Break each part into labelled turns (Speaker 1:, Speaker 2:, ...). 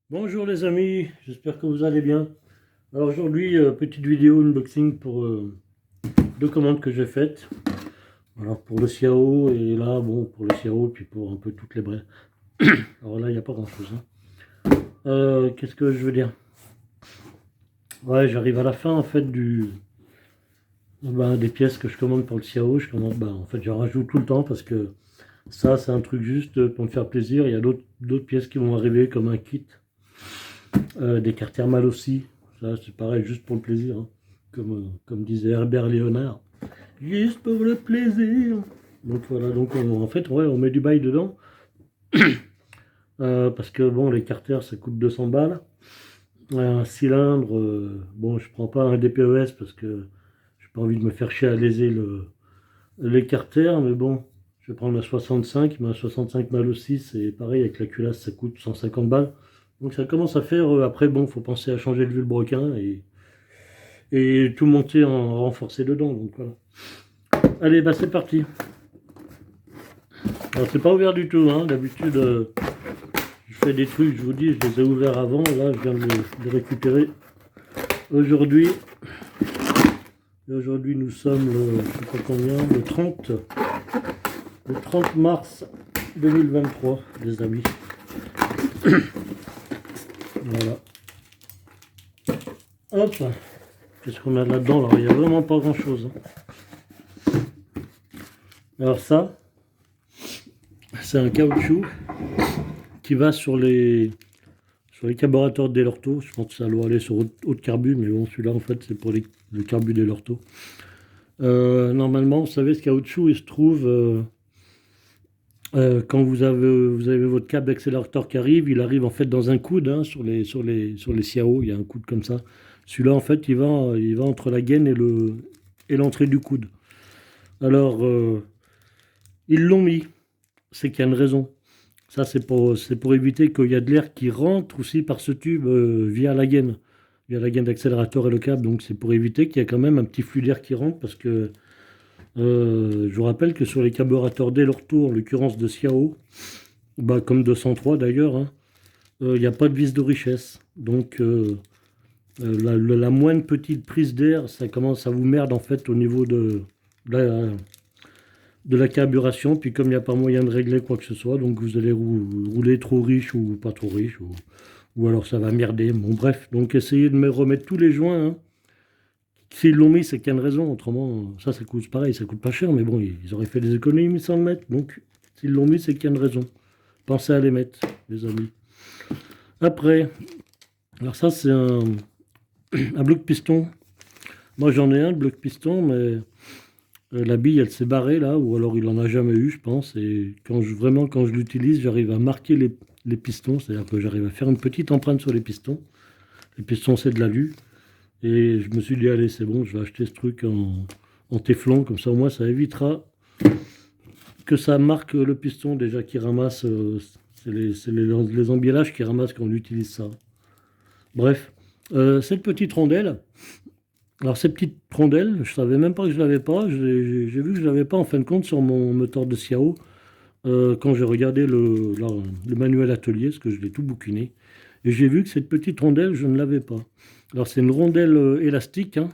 Speaker 1: Bonjour les amis, j'espère que vous allez bien. Alors aujourd'hui, petite vidéo unboxing pour deux commandes que j'ai faites. Alors pour le Xiao et là, bon, pour le Xiao puis pour un peu toutes les braies. Alors là, il n'y a pas grand chose. Qu'est-ce que je veux dire? Ouais, j'arrive à la fin en fait des pièces que je commande pour le Xiao. Je commande, en fait, j'en rajoute tout le temps parce que ça, c'est un truc juste pour me faire plaisir. Il y a d'autres pièces qui vont arriver comme un kit. Des cartes thermales aussi, ça c'est pareil, juste pour le plaisir, hein. Comme disait Herbert Léonard, juste pour le plaisir. Donc voilà, donc en fait, ouais, on met du bail dedans, parce que bon, les carters ça coûte 200 balles. Un cylindre, bon, je prends pas un DPES parce que j'ai pas envie de me faire chier à léser les carters, mais bon, je vais prendre un 65, mais un 65 mal aussi, c'est pareil, avec la culasse ça coûte 150 balles. Donc ça commence à faire, après bon, faut penser à changer le vilebrequin et tout monter en renforcé dedans. Donc voilà. Allez, bah c'est parti. Alors c'est pas ouvert du tout, hein. D'habitude, je fais des trucs, je vous dis, je les ai ouverts avant. Là, je viens de les récupérer aujourd'hui. Et aujourd'hui, nous sommes je sais pas combien, le 30 mars 2023, les amis. Voilà. Hop. Qu'est-ce qu'on a là-dedans? Alors, il n'y a vraiment pas grand-chose, hein. Alors ça, c'est un caoutchouc qui va sur les carburateurs Delorto. Je pense que ça doit aller sur haute carbu, mais bon, celui-là, en fait, c'est pour le carbu Delorto. Normalement, vous savez, ce caoutchouc, il se trouve quand vous avez votre câble d'accélérateur qui arrive, il arrive en fait dans un coude, hein, sur les Xiao, il y a un coude comme ça. Celui-là, en fait, il va entre la gaine et l'entrée du coude. Alors, ils l'ont mis, c'est qu'il y a une raison. Ça, c'est pour éviter qu'il y a de l'air qui rentre aussi par ce tube via la gaine d'accélérateur et le câble. Donc, c'est pour éviter qu'il y ait quand même un petit flux d'air qui rentre parce que je vous rappelle que sur les carburateurs Delorto, en l'occurrence de Xiao, comme 203 d'ailleurs, hein, il n'y a pas de vis de richesse. Donc, la moindre petite prise d'air, ça commence à vous merde en fait au niveau la, de la carburation. Puis comme il n'y a pas moyen de régler quoi que ce soit, donc vous allez rouler trop riche ou pas trop riche, ou alors ça va merder. Bon bref, donc essayez de me remettre tous les joints, hein. S'ils l'ont mis, c'est qu'il y a une raison. Autrement, ça coûte pareil, ça coûte pas cher, mais bon, ils auraient fait des économies sans le mettre. Donc s'ils l'ont mis, c'est qu'il y a une raison. Pensez à les mettre, les amis. Après, alors ça c'est un bloc piston. Moi j'en ai un, le bloc piston, mais la bille, elle s'est barrée là, ou alors il en a jamais eu, je pense. Et quand je l'utilise, j'arrive à marquer les pistons, c'est-à-dire que j'arrive à faire une petite empreinte sur les pistons. Les pistons, c'est de l'alu. Et je me suis dit, allez, c'est bon, je vais acheter ce truc en téflon, comme ça au moins ça évitera que ça marque le piston déjà qui ramasse. C'est les embielages qui ramassent quand on utilise ça. Bref, cette petite rondelle. Alors ces petites rondelles, je savais même pas que je l'avais pas. J'ai vu que je l'avais pas en fin de compte sur mon moteur de Xiao quand j'ai regardé le manuel atelier, parce que je l'ai tout bouquiné. Et j'ai vu que cette petite rondelle, je ne l'avais pas. Alors c'est une rondelle élastique, hein,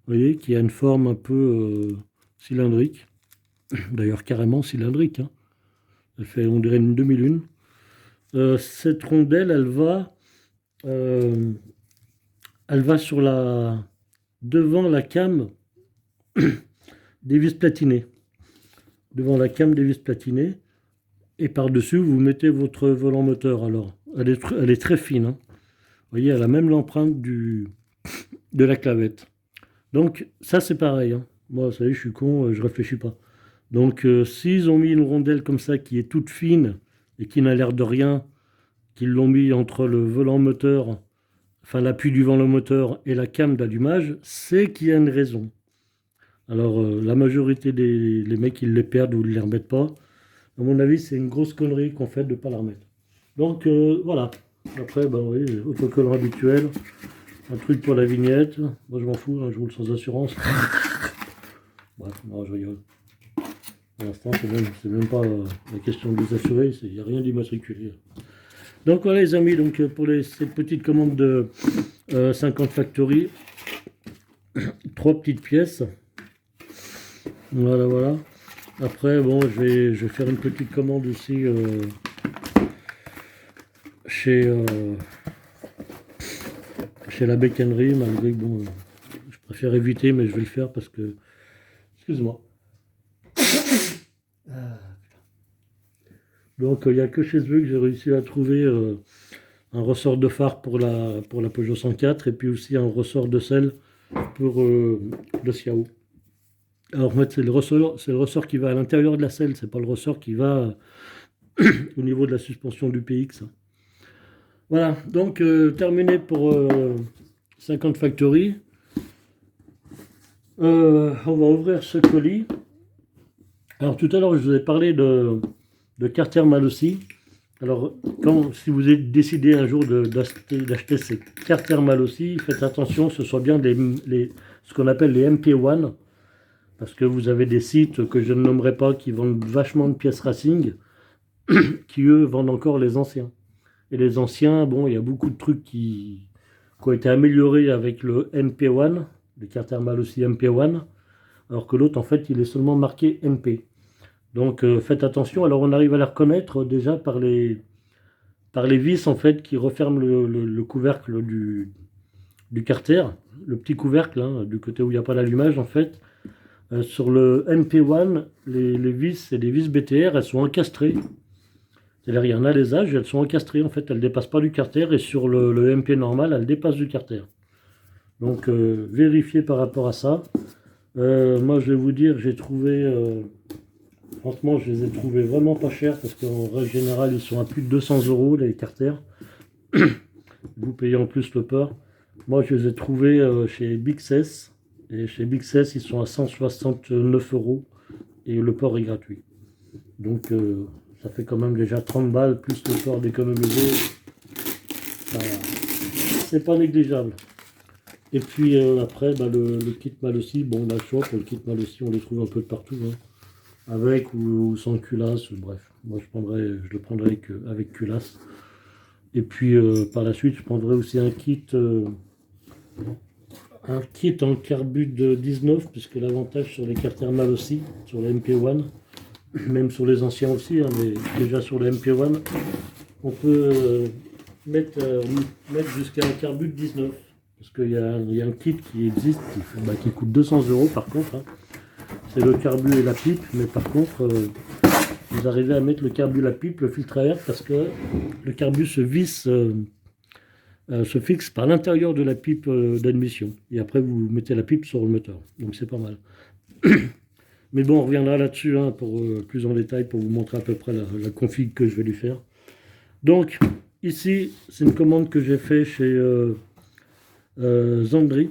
Speaker 1: vous voyez, qui a une forme un peu cylindrique. D'ailleurs carrément cylindrique, hein. Elle fait, on dirait une demi-lune. Cette rondelle, euh, elle va devant la came des vis platinées. Devant la came des vis platinées. Et par-dessus, vous mettez votre volant moteur. Alors, elle est très fine, hein. Vous voyez, elle a même l'empreinte de la clavette. Donc, ça, c'est pareil, hein. Moi, ça y est, je suis con, je réfléchis pas. Donc, s'ils ont mis une rondelle comme ça qui est toute fine et qui n'a l'air de rien, qu'ils l'ont mis entre le volant moteur, enfin l'appui du volant moteur et la came d'allumage, c'est qu'il y a une raison. Alors, la majorité des les mecs, ils les perdent ou ils ne les remettent pas. À mon avis, c'est une grosse connerie qu'on fait de ne pas la remettre. Donc, voilà. Après, ben oui, autocollant habituel, un truc pour la vignette. Moi, je m'en fous, hein, je roule sans assurance. Bref, non, je rigole. Pour l'instant, c'est même pas la question de les assurer, il n'y a rien d'immatriculé. Donc voilà les amis, donc pour cette petite commande de 50 Factory, 3 petites pièces. Voilà, voilà. Après, bon, je vais faire une petite commande aussi chez, chez la bécannerie, malgré que bon, je préfère éviter, mais je vais le faire parce que... Excuse-moi. Donc il n'y a que chez eux que j'ai réussi à trouver un ressort de phare pour la Peugeot 104 et puis aussi un ressort de selle pour le Xiao. Alors en fait c'est le ressort qui va à l'intérieur de la selle, c'est pas le ressort qui va au niveau de la suspension du PX. Voilà, donc terminé pour 50 Factory. On va ouvrir ce colis. Alors tout à l'heure je vous ai parlé de Cartier Malossi. Alors si vous êtes décidé un jour d'acheter ces Cartier Malossi, faites attention, ce soit bien ce qu'on appelle les MP1. Parce que vous avez des sites que je ne nommerai pas qui vendent vachement de pièces racing, qui eux vendent encore les anciens. Et les anciens, bon, il y a beaucoup de trucs qui ont été améliorés avec le MP1, le Cartier Malossi MP1, alors que l'autre, en fait, il est seulement marqué MP. Donc faites attention. Alors on arrive à les reconnaître déjà par les vis, en fait, qui referment le couvercle du Carter, le petit couvercle, hein, du côté où il n'y a pas l'allumage, en fait. Sur le MP1, les vis, c'est des vis BTR, elles sont encastrées. C'est-à-dire, il y a un alésage, elles sont encastrées, en fait, elles ne dépassent pas du carter, et sur le MP normal, elles dépassent du carter. Donc, vérifiez par rapport à ça. Moi, je vais vous dire, j'ai trouvé, franchement, je les ai trouvés vraiment pas chers, parce qu'en règle générale, ils sont à plus de 200 €, les carters. Vous payez en plus le port. Moi, je les ai trouvés chez Bixess. Et chez Bixess, ils sont à 169 € et le port est gratuit. Donc ça fait quand même déjà 30 balles plus le port d'économiser. C'est pas négligeable. Et puis après, bah, le kit Malossi, bon, on a le choix pour le kit Malossi, on les trouve un peu de partout, hein. Avec ou sans culasse, bref. Moi je le prendrai avec culasse. Et puis par la suite, je prendrai aussi un kit en carbure de 19, puisque l'avantage sur les Cartier Malossi, sur les MP1, même sur les anciens aussi, hein, mais déjà sur les MP1, on peut mettre jusqu'à un carbure de 19. Parce qu'il y a un kit qui existe qui coûte 200 € par contre, hein. C'est le carbu et la pipe, mais par contre, vous arrivez à mettre le carbu, la pipe, le filtre à air, parce que le carbu se visse. Se fixe par l'intérieur de la pipe d'admission. Et après, vous mettez la pipe sur le moteur. Donc c'est pas mal. Mais bon, on reviendra là-dessus hein, pour plus en détail pour vous montrer à peu près la config que je vais lui faire. Donc, ici, c'est une commande que j'ai fait chez Zandri.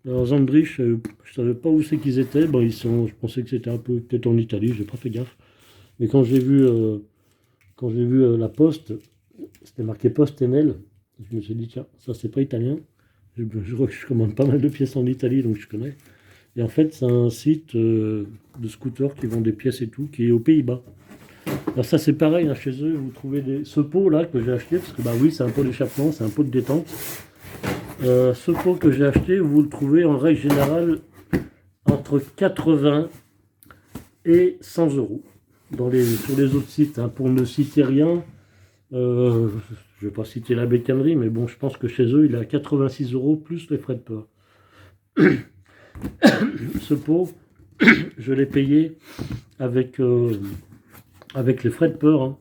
Speaker 1: Alors Zandri, je ne savais pas où c'est qu'ils étaient. Bon, je pensais que c'était un peu peut-être en Italie, j'ai pas fait gaffe. Mais quand j'ai vu, la poste, c'était marqué Poste Enel. Je me suis dit, tiens, ça c'est pas italien. Je commande pas mal de pièces en Italie, donc je connais. Et en fait, c'est un site de scooters qui vend des pièces et tout, qui est aux Pays-Bas. Alors ça c'est pareil, hein, chez eux, vous trouvez ce pot là que j'ai acheté, parce que bah oui, c'est un pot d'échappement, c'est un pot de détente. Ce pot que j'ai acheté, vous le trouvez en règle générale entre 80 et 100 € sur les autres sites, hein, pour ne citer rien. Je ne vais pas citer la bécannerie, mais bon, je pense que chez eux, il est à 86 € plus les frais de port. Ce pot, je l'ai payé avec les frais de port, hein.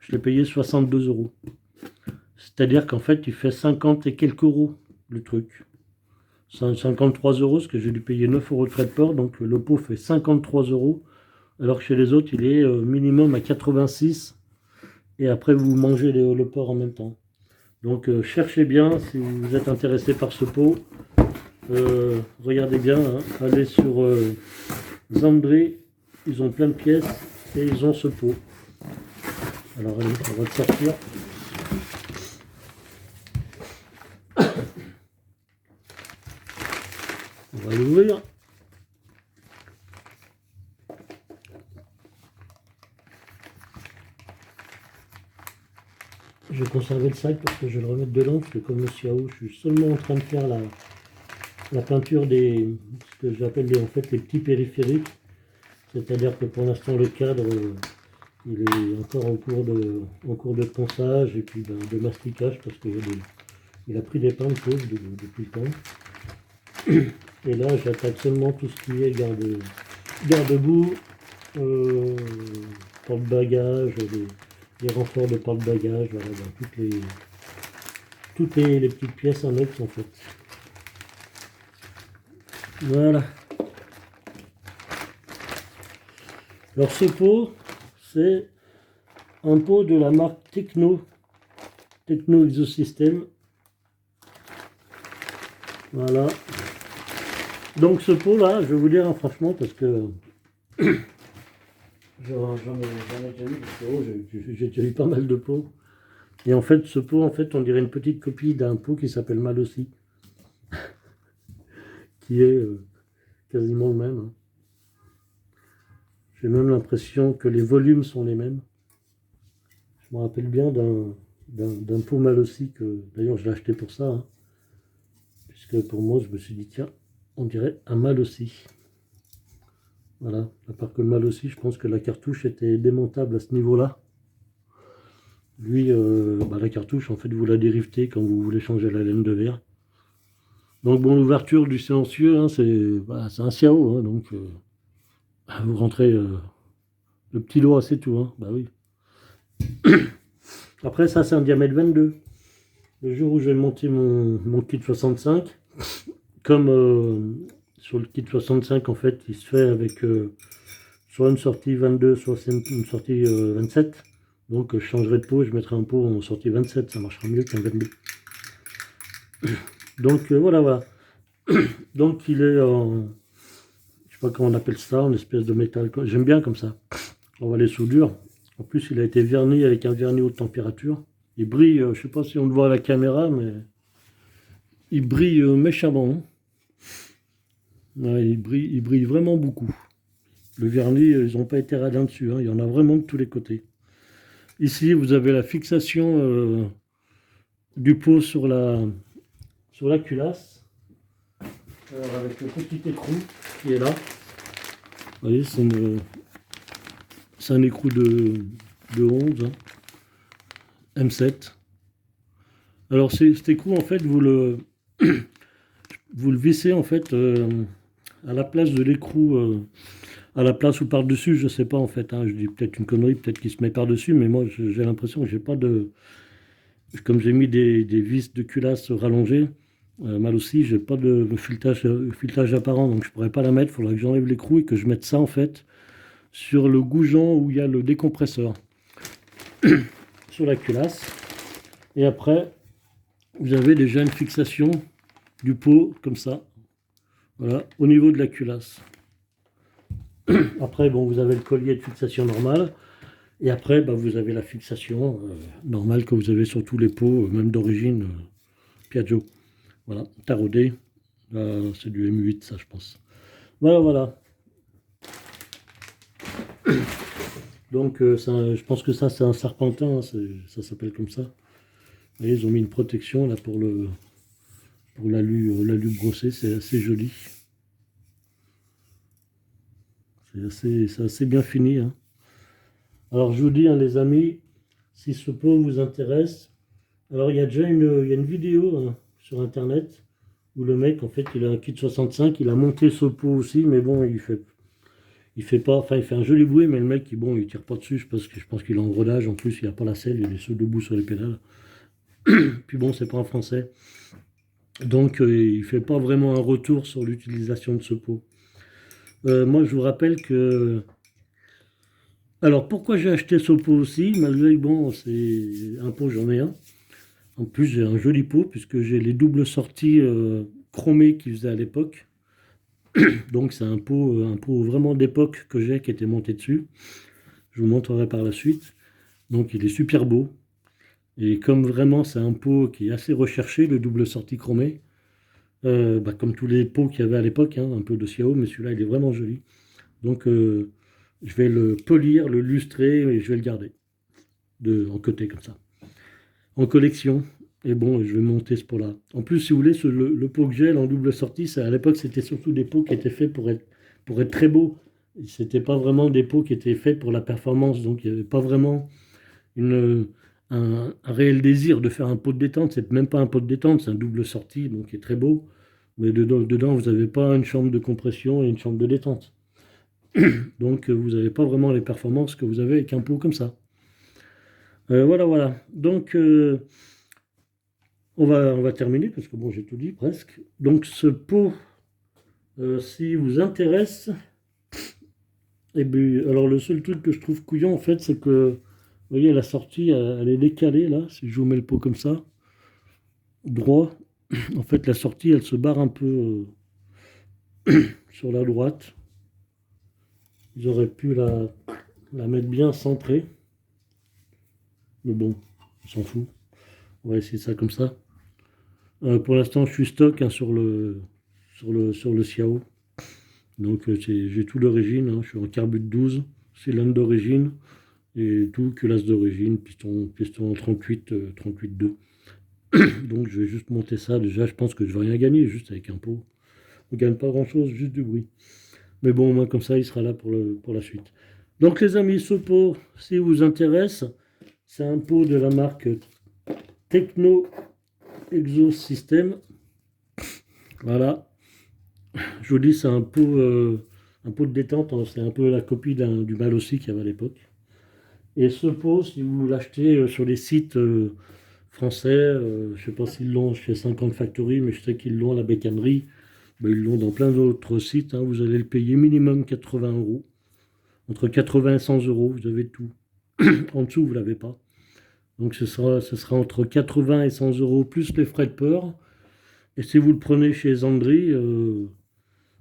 Speaker 1: Je l'ai payé 62 €. C'est-à-dire qu'en fait, il fait 50 et quelques euros le truc. 53 €, parce que j'ai dû payer 9 € de frais de port, donc le pot fait 53 €, alors que chez les autres, il est minimum à 86 €. Et après vous mangez le porc en même temps. Donc cherchez bien si vous êtes intéressé par ce pot. Regardez bien, hein, allez sur Zandri, ils ont plein de pièces et ils ont ce pot. Alors allez, on va le sortir. On va l'ouvrir. je vais conserver le sac parce que je vais le remettre dedans, parce que comme le Xiao, je suis seulement en train de faire la peinture des, ce que j'appelle en fait les petits périphériques. C'est-à-dire que pour l'instant le cadre, il est encore en cours de ponçage et puis ben, de masticage parce qu'il a pris des pains de pause depuis le temps. Et là j'attaque seulement tout ce qui est garde-boue, euh, porte-bagages, les renforts de porte-bagages, voilà, ben, toutes les petites pièces annexes en fait. Voilà. Alors ce pot, c'est un pot de la marque Techno Exosystem. Voilà. Donc ce pot là, je vais vous dire hein, franchement parce que j'en ai déjà eu, j'ai déjà eu pas mal de pots. Et en fait ce pot, en fait, on dirait une petite copie d'un pot qui s'appelle Malossi, qui est quasiment le même. Hein. J'ai même l'impression que les volumes sont les mêmes. Je me rappelle bien d'un pot Malossi que d'ailleurs je l'ai acheté pour ça. Hein, puisque pour moi je me suis dit tiens, on dirait un Malossi. Voilà, à part que le Malossi, je pense que la cartouche était démontable à ce niveau-là. Lui, bah, la cartouche, en fait, vous la dérivetez quand vous voulez changer la laine de verre. Donc bon, l'ouverture du silencieux, hein, c'est un Xiao, hein, donc vous rentrez le petit doigt, c'est tout, hein, bah oui. Après ça, c'est un diamètre 22. Le jour où je vais monter mon kit 65, comme sur le kit 65, en fait, il se fait avec soit une sortie 22, soit une sortie 27. Donc je changerai de pot, je mettrai un pot en sortie 27, ça marchera mieux qu'un 22. Donc voilà. Donc il est en, je sais pas comment on appelle ça, en espèce de métal. J'aime bien comme ça. On va les soudures. En plus il a été verni avec un vernis haute température. Il brille, je sais pas si on le voit à la caméra, mais il brille méchamment. Hein. Ouais, il brille vraiment beaucoup. Le vernis, ils n'ont pas été radins dessus. Hein. Il y en a vraiment de tous les côtés. Ici, vous avez la fixation du pot sur la culasse. Alors, avec le petit écrou qui est là. Vous voyez, c'est un écrou de 11, hein, M7. Alors, cet écrou, en fait, vous le vissez en fait à la place de l'écrou, à la place ou par-dessus, je sais pas en fait. Hein, je dis peut-être une connerie, peut-être qu'il se met par-dessus, mais moi j'ai l'impression que j'ai pas de. Comme j'ai mis des vis de culasse rallongées, mal aussi, j'ai pas de filetage apparent, donc je pourrais pas la mettre. Il faudra que j'enlève l'écrou et que je mette ça en fait sur le goujon où il y a le décompresseur sur la culasse. Et après, vous avez déjà une fixation du pot comme ça, voilà, au niveau de la culasse. Après, bon, vous avez le collier de fixation normal. Et après, bah, vous avez la fixation normale que vous avez sur tous les pots, même d'origine Piaggio. Voilà, taraudé. C'est du M8, ça, je pense. Voilà. Donc, je pense que ça, c'est un serpentin. Hein, ça s'appelle comme ça. Vous voyez, ils ont mis une protection là pour l'alu brossé. C'est assez joli. C'est assez bien fini. Hein. Alors, je vous dis, hein, les amis, si ce pot vous intéresse, alors il y a déjà il y a une vidéo hein, sur internet où le mec, en fait, il a un kit 65, il a monté ce pot aussi, mais bon, il fait pas, enfin, il fait un joli bruit, mais le mec, il tire pas dessus, je pense qu'il est en rodage, en plus, il n'a pas la selle, il est debout sur les pédales. Puis bon, c'est pas en français. Donc, il fait pas vraiment un retour sur l'utilisation de ce pot. Moi, je vous rappelle que alors, pourquoi j'ai acheté ce pot aussi, malgré que bon, c'est un pot, j'en ai un. En plus, j'ai un joli pot, puisque j'ai les doubles sorties chromées qu'ils faisaient à l'époque. Donc, c'est un pot vraiment d'époque que j'ai, qui était monté dessus. Je vous montrerai par la suite. Donc, il est super beau. Et comme vraiment, c'est un pot qui est assez recherché, le double sortie chromé, bah, comme tous les pots qu'il y avait à l'époque, hein, un peu de Xiao, mais celui-là, il est vraiment joli. Donc, je vais le polir, le lustrer, et je vais le garder en côté comme ça. en collection. Et bon, je vais monter ce pot-là. En plus, si vous voulez, le pot que j'ai en double sortie, à l'époque, c'était surtout des pots qui étaient faits pour être très beaux. C'était pas vraiment des pots qui étaient faits pour la performance. Donc, il n'y avait pas vraiment une, un réel désir de faire un pot de détente. C'est même pas un pot de détente, c'est un double sortie, donc qui est très beau. Mais dedans vous n'avez pas une chambre de compression et une chambre de détente. Donc, vous n'avez pas vraiment les performances que vous avez avec un pot comme ça. Voilà, voilà. Donc, on va terminer parce que bon, j'ai tout dit presque. Donc, ce pot, s'il vous intéresse, et bien, alors le seul truc que je trouve couillant en fait, c'est que, vous voyez, la sortie, elle est décalée là. Si je vous mets le pot comme ça, droit, en fait, la sortie, elle se barre un peu sur la droite. Ils auraient pu la mettre bien centrée. Mais bon, on s'en fout. On va essayer ça comme ça. Pour l'instant, je suis stock hein, sur le Xiao. Donc, j'ai tout d'origine. Hein. Je suis en carbute 12, cylindre d'origine et tout, culasse d'origine, piston 38, 38.2. Donc, je vais juste monter ça. Déjà, je pense que je vais rien gagner juste avec un pot. On ne gagne pas grand-chose, juste du bruit. Mais bon, au moins comme ça, il sera là pour la suite. Donc, les amis, ce pot, si vous intéresse, c'est un pot de la marque Techno Exosystem. Voilà. Je vous dis, c'est un pot de détente. Hein. C'est un peu la copie du Mal aussi qu'il y avait à l'époque. Et ce pot, si vous l'achetez sur les sites français, je ne sais pas s'ils l'ont chez 50 Factory, mais je sais qu'ils l'ont à la bécannerie. Ben, ils l'ont dans plein d'autres sites. Hein. Vous allez le payer minimum 80 euros. Entre 80 et 100 euros, vous avez tout. En dessous, vous ne l'avez pas. Donc ce sera entre 80 et 100 euros plus les frais de port. Et si vous le prenez chez Zandri,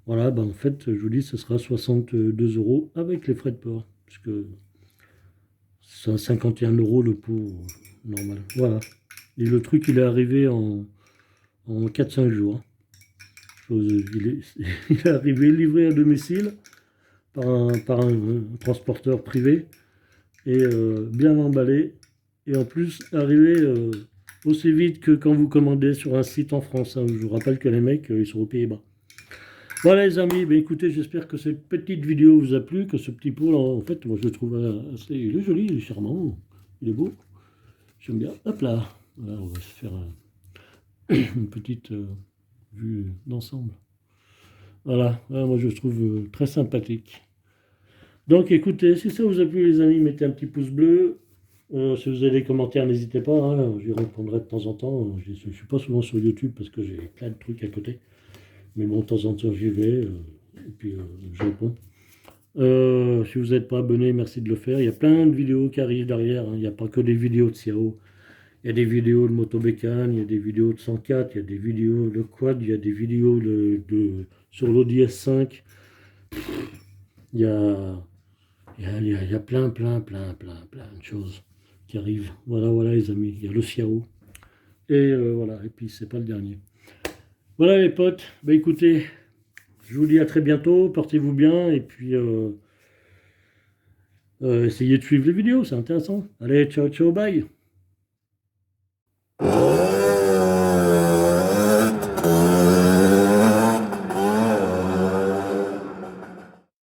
Speaker 1: voilà, ben en fait, je vous dis, ce sera 62 euros avec les frais de port. Puisque c'est à 51 euros le pot normal. Voilà. Et le truc, il est arrivé en 4-5 jours. Il est arrivé livré à domicile par un transporteur privé et bien emballé. Et en plus, arrivé aussi vite que quand vous commandez sur un site en France. Hein. Je vous rappelle que les mecs, ils sont aux Pays-Bas. Voilà les amis, ben, écoutez, j'espère que cette petite vidéo vous a plu, que ce petit pot là, en fait, moi je le trouve assez, il est joli, il est charmant, il est beau, j'aime bien. Hop là, voilà, on va se faire une petite vue d'ensemble. Voilà, moi je le trouve très sympathique. Donc écoutez, si ça vous a plu les amis, mettez un petit pouce bleu. Si vous avez des commentaires, n'hésitez pas, hein, j'y répondrai de temps en temps. Je ne suis pas souvent sur YouTube parce que j'ai plein de trucs à côté. Mais bon, de temps en temps, j'y vais. Et puis, je réponds. Si vous n'êtes pas abonné, merci de le faire. Il y a plein de vidéos qui arrivent derrière. Hein. Il n'y a pas que des vidéos de Xiao. Il y a des vidéos de motobécane, il y a des vidéos de 104, il y a des vidéos de quad, il y a des vidéos sur l'Audi S5. Il y a, il y a plein de choses qui arrivent. Voilà, voilà les amis. Il y a le Xiao. Et voilà, et puis c'est pas le dernier. Voilà les potes, bah écoutez, je vous dis à très bientôt, portez-vous bien et puis essayez de suivre les vidéos, c'est intéressant. Allez, ciao, ciao, bye.